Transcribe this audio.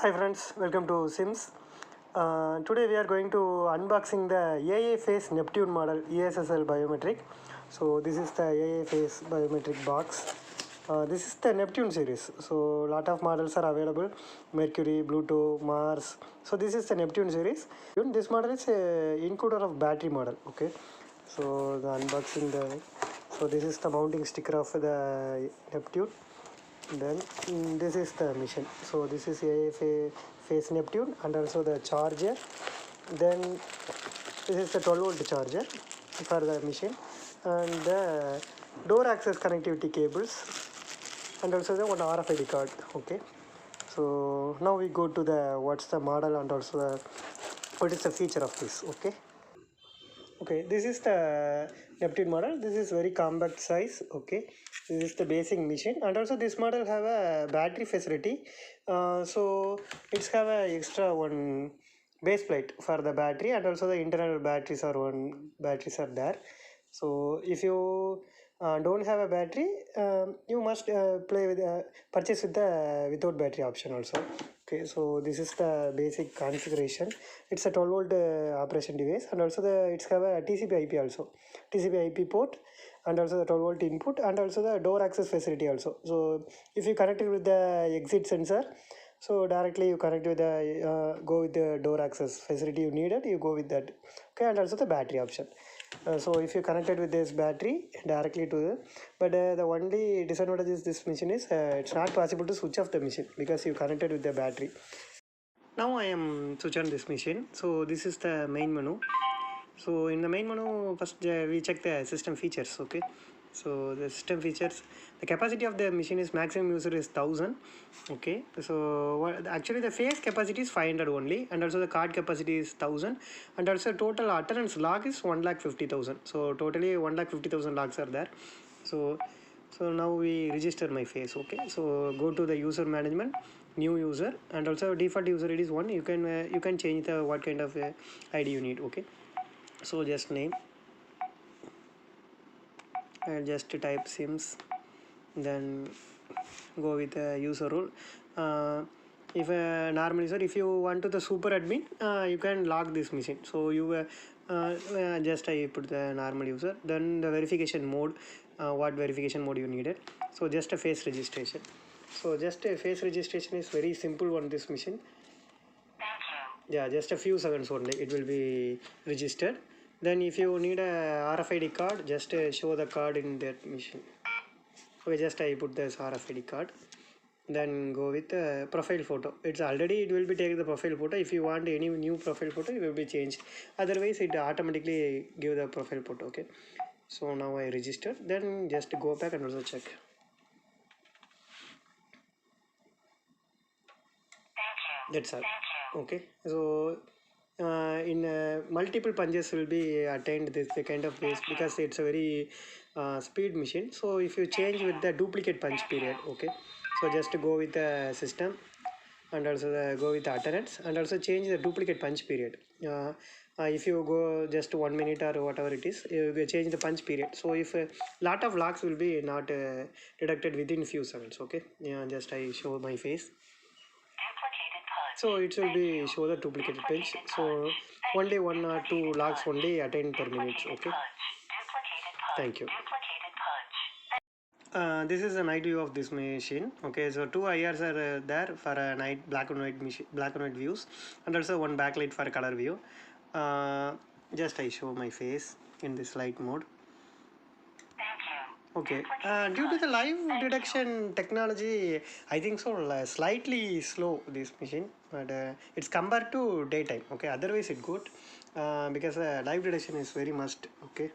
Hi friends, welcome to Sims. Today we are going to unboxing the AA Face Neptune model ESSL biometric. So this is the AA Face biometric box. This is the Neptune series. So lot of models are available: Mercury, Pluto, Mars. So this is the Neptune series. This model is a includer of battery model. Okay. So the unboxing the. So this is the mounting sticker of the Neptune. Then this is the mission. So this is a face Neptune and also the charger. Then this is the 12 volt charger for the machine, and the door access connectivity cables, and also the one RFID card. Okay, so now we go to the what's the model and also the what is the feature of this. Okay, this is the Neptune model. This is very compact size. Okay, this is the basic machine, and also this model have a battery facility. So it's have a extra one base plate for the battery, and also the internal batteries are there. So if you don't have a battery, you must purchase with the without battery option also. Okay, so this is the basic configuration. It's a 12 volt operation device, and also it's have a TCP/IP also, TCP/IP port, and also the 12 volt input, and also the door access facility also. So if you connect it with the exit sensor, so directly you connect with the go with the door access facility you needed, you go with that. Okay, and also the battery option. So if you connected with this battery directly to the, but the only disadvantage is this machine is it's not possible to switch off the machine because you connected with the battery. Now I am switch on this machine. So this is the main menu. So in the main menu, first we check the system features. Okay, so the system features, the capacity of the machine is maximum user is 1000. Okay, so actually the face capacity is 500 only, and also the card capacity is 1000, and also total attendance log is 1,50,000. So totally 1,50,000 logs are there. So now we register my face. Okay, so go to the user management, new user, and also default user ID is 1. You can change the what kind of ID you need. Okay, so just name, and just type Sims, then go with the user role. If a normal user, if you want to the super admin, you can log this machine. So you just I put the normal user, then the verification mode, what verification mode you needed. So just a face registration. So just a face registration is very simple on this machine. Yeah, just a few seconds only it will be registered. Then if you need a RFID card, just show the card in that machine. Okay, just I put this RFID card, then go with profile photo. It's already, it will be taking the profile photo. If you want any new profile photo, it will be changed, otherwise it automatically give the profile photo. Okay, so now I registered, then just go back and also check. That's all. Okay, so in multiple punches will be attained this the kind of base, because it's a very speed machine. So if you change with the duplicate punch period, okay, so just go with the system, and also go with the alternate, and also change the duplicate punch period. If you go just 1 minute or whatever it is, you will change the punch period. So if a lot of locks will be not deducted within few seconds. Okay, yeah, just I show my face. So it will be show the duplicated page. So only 1 or 2 logs only attend per minute. Okay, thank you. This is a night view of this machine. Okay, so 2 IRs are there for a night black and white black and white views, and also one backlight for color view. Just I show my face in this light mode. Okay, due to the live detection technology, I think so slightly slow this machine, but it's compared to daytime. Okay, otherwise it's good, because live detection is very must. Okay.